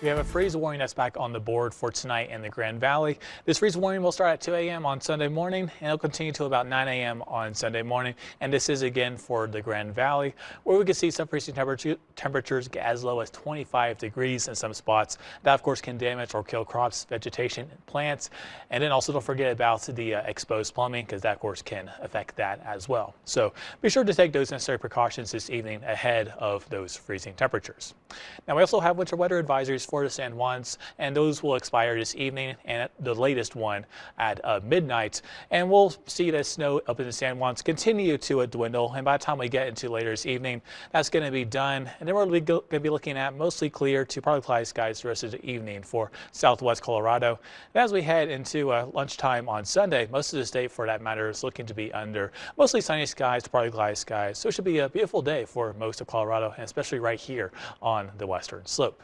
We have a freeze warning that's back on the board for tonight in the Grand Valley. This freeze warning will start at 2 a.m. on Sunday morning and it'll continue till about 9 a.m. on Sunday morning. And this is again for the Grand Valley, where we can see some freezing temperatures get as low as 25 degrees in some spots. That of course can damage or kill crops, vegetation, and plants. And then also don't forget about the exposed plumbing, because that of course can affect that as well. So be sure to take those necessary precautions this evening ahead of those freezing temperatures. Now we also have winter weather advisories for the San Juans, and those will expire this evening, and the latest one at midnight. And we'll see that snow up in the San Juans continue to dwindle, and by the time we get into later this evening, that's going to be done. And then we're going to be looking at mostly clear to partly cloudy skies the rest of the evening for southwest Colorado. And as we head into lunchtime on Sunday, most of the state for that matter is looking to be under mostly sunny skies to partly cloudy skies. So it should be a beautiful day for most of Colorado, and especially right here on the western slope.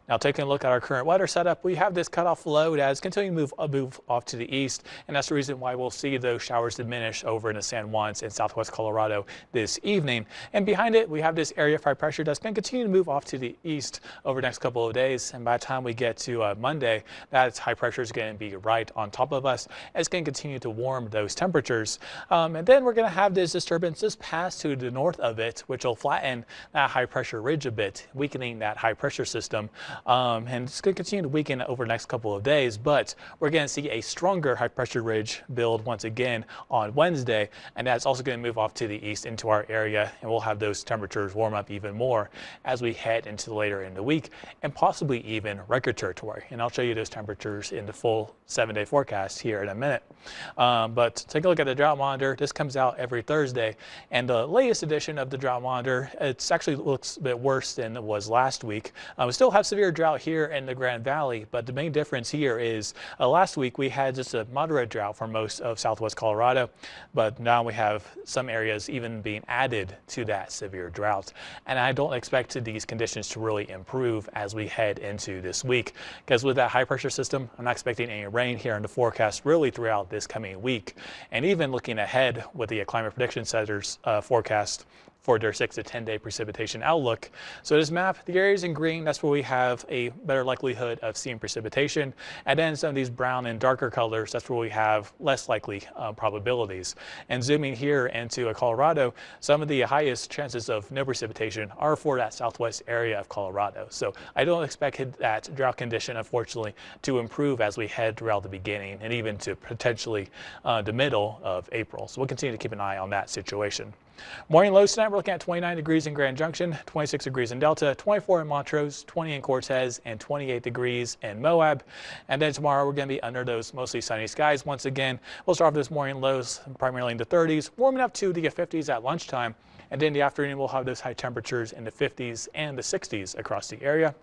Now taking a look at our current weather setup, we have this cutoff low that is continuing to move off to the east, and that's the reason why we'll see those showers diminish over in the San Juans and southwest Colorado this evening. And behind it, we have this area of high pressure that's going to continue to move off to the east over the next couple of days. And by the time we get to Monday, that high pressure is going to be right on top of us. It's going to continue to warm those temperatures. And then we're going to have this disturbance just pass to the north of it, which will flatten that high pressure ridge a bit, weakening that high pressure system. And it's going to continue to weaken over the next couple of days, but we're going to see a stronger high pressure ridge build once again on Wednesday, and that's also going to move off to the east into our area, and we'll have those temperatures warm up even more as we head into later in the week, and possibly even record territory. And I'll show you those temperatures in the full 7-day forecast here in a minute. But take a look at the drought monitor. This comes out every Thursday, and the latest edition of the drought monitor, it actually looks a bit worse than it was last week. We still have severe drought here in the Grand Valley, but the main difference here is last week we had just a moderate drought for most of southwest Colorado, but now we have some areas even being added to that severe drought. And I don't expect these conditions to really improve as we head into this week, because with that high pressure system, I'm not expecting any rain here in the forecast really throughout this coming week. And even looking ahead with the Climate Prediction Center's forecast for their 6 to 10 day precipitation outlook. So this map, the areas in green, that's where we have a better likelihood of seeing precipitation. And then some of these brown and darker colors, that's where we have less likely probabilities. And zooming here into Colorado, some of the highest chances of no precipitation are for that southwest area of Colorado. So I don't expect that drought condition, unfortunately, to improve as we head throughout the beginning and even to potentially the middle of April. So we'll continue to keep an eye on that situation. Morning lows tonight, we're looking at 29 degrees in Grand Junction, 26 degrees in Delta, 24 in Montrose, 20 in Cortez, and 28 degrees in Moab. And then tomorrow we're going to be under those mostly sunny skies once again. We'll start off this morning lows primarily in the 30s, warming up to the 50s at lunchtime. And then in the afternoon, we'll have those high temperatures in the 50s and the 60s across the area.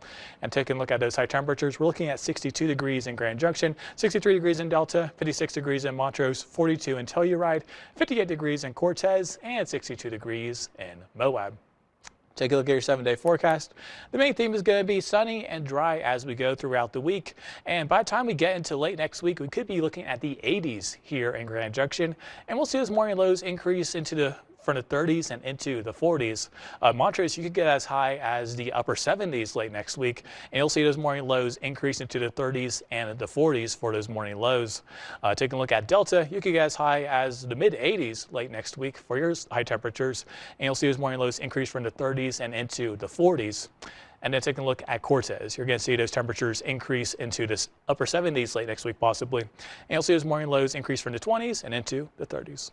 And taking a look at those high temperatures, we're looking at 62 degrees in Grand Junction, 63 degrees in Delta, 56 degrees in Montrose, 42 in Telluride, 58 degrees in Cortez, and 62 degrees in Moab. Take a look at your 7-day forecast. The main theme is going to be sunny and dry as we go throughout the week. And by the time we get into late next week, we could be looking at the 80s here in Grand Junction. And we'll see those morning lows increase into from the 30s and into the 40s. Montrose, you could get as high as the upper 70s late next week, and you'll see those morning lows increase into the 30s and the 40s for those morning lows. Taking a look at Delta, you could get as high as the mid 80s late next week for your high temperatures, and you'll see those morning lows increase from the 30s and into the 40s. And then taking a look at Cortez, you're going to see those temperatures increase into this upper 70s late next week possibly, and you'll see those morning lows increase from the 20s and into the 30s.